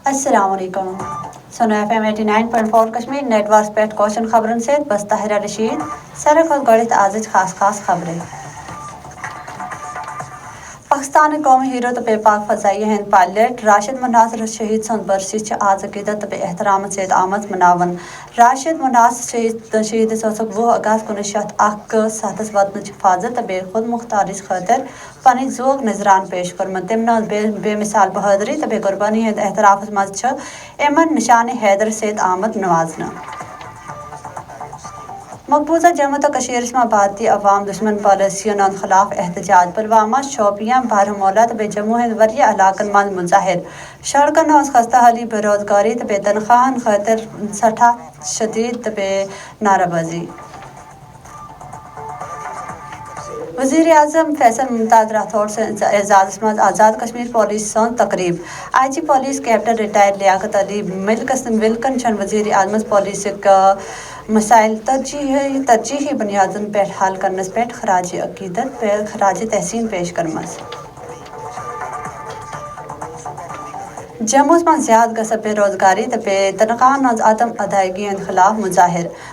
السلام علیکم سنو F M 89.4 Kashmir network پہ کوشن خبرن سے بس طاہرہ رشید سر گۄڈٕنیٚتھ آزٕچ خاص خبریں پاکستان قومی ہیرو تو بے پاک فضائی ہند پائلٹ راشد مناس شہید سند برسی آز عقیدت تو احترام ست آمد مناون راشد مناس شہید 20 اگست 1907 وطنچ حفاظت تو خود مختاری خاطر پن ذوق نظران پیش کورمت تم بے مثال بہادری تو قربانی ہند احتراف مز امن نشان حیدر ست آمد نوازن مقبوضہ جموں تو کشمیر میں بھارتی عوام دشمن پالیسین خلاف احتجاج پلوامہ شوپیان بارہمولہ تو جموں ہند وریا علاقن من مظاہر سڑکن خستہ حالی بے روزگاری تو تنخواہن خاطر سٹھا شدید تو نعرہ بازی وزیر اعظم فیصل ممتاز راٹھور سے اعزاز مز آزاد کشمیر پولیس سن تقریب آئی G police captain retire Liaquat Ali ولکن چھ وزیر اعظم پولیس مسائل ترجیحی بنیادن پہ حل کرنس پہ خراج عقیدت خراج تحسین پیش کرمز جموں میں زیادہ گژھن بے روزگاری تو تنخواہن ہز عدم ادائیگی ہند خلاف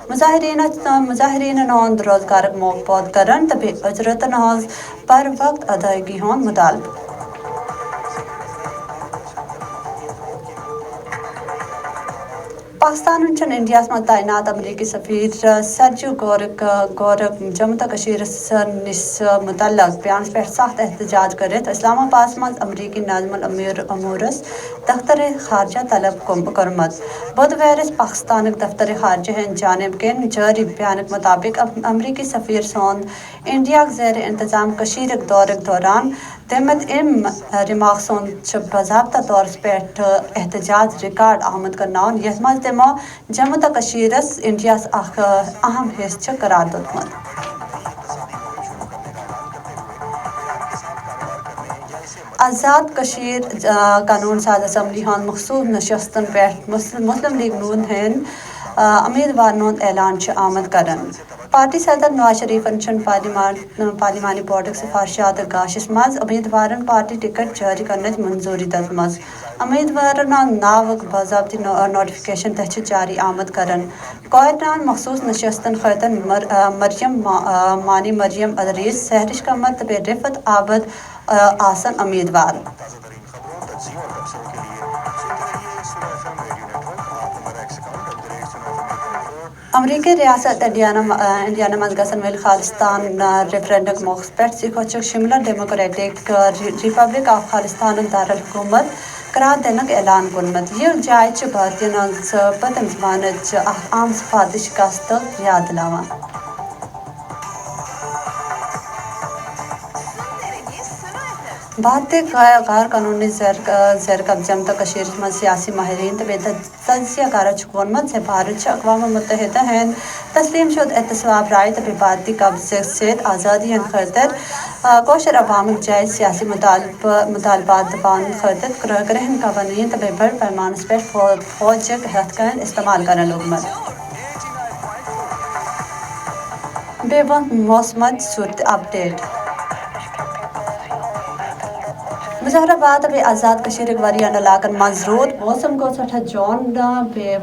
مظاہرین ہند روزگار موقع پود کرن تو اجرتن ہز بر وقت ادائیگی ہند مطالبہ پاکستان چھ انڈیا میں تعینات امریکی سفیر سرجیو گورک جموں تو کشمیر نش متعلق بیانس پہ سخت احتجاج کرت اسلام آباد مز امریکی ناظم الامورس دفتر خارجہ طلب کورمت بدوارس پاکستان دفتر خارجہ ہند جانب کن جاری بیان مطابق امریکی سفیر سند انڈیا زیر انتظام کشیر دورک دوران تمت ریمارک سند باضابطہ طور پہ احتجاج ریکارڈ آمد کرناون یت مز تمو جموں تو کشیرس انڈیاس اخ اہم حصہ قرار دتمت آزاد کشیر قانون ساز اسمبلی ہند مخصوص نشستن پہ مسلم لیگ نون ہند امیدوارن ہند اعلان آمد کرن پارٹی صدر نواز شریفن چھ پارلیمانی بورڈک سفارشات گاشس مز امیدوارن پارٹی ٹکٹ جاری کرنچ منظوری دتمز امیدوارن ناوک باضابطہ نوٹیفکیشن تہ جاری آمد کرن کوئٹان مخصوص نشستن خاطر مریم مانی مریم ادریس سہرش قمر تو رفت عابد آسن امیدوار امریکی ریاست انڈیانا مز گھن ول خالستان ریفرنڈم موقع پہ سکھ Shimla democratic republic of Khalistan دارالحکومت قرار دنک اعلان کورمت یہ جائے بھارتین پتم زمان اہم صفات شکست یاد دلاوان بھارتی غیر قانونی زیر قبضہ تو کشیر مز سیاسی ماہرین تو تجزیہ کارو وونمت بھارت اقوام متحدہ ہند تسلیم شد احتساب رائے تو بھارتی قبضے ست آزادی ہند خاطر کوشر عوام جائز سیاسی مطالبات دبان خاطر گرہن قوانین تو بڑ پیمانس پہ فوج ہتھ استعمال کرنے لوگمت بے موسمت صورت اپڈیٹ مظاہر آباد آزاد کشیر ورین علاقن مز رود موسم گو سٹھا جون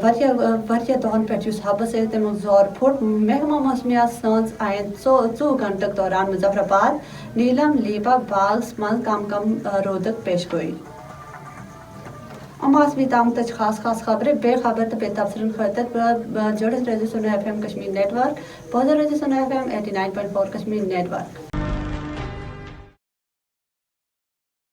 وریا دہن پہ حبس تمیک زور پھٹ محکمہ موسمیات سنز آئین 24 گھنٹہ دوران مظفر آباد نیلم لیپا باغس من کم رودک پیش گوئی بھی تام تک خاص خبریں بے خبر تو بے تبصرن خاطر جڑت رہے سنو F M Kashmir network بوزر رہے سنو F M 89.4 Kashmir net work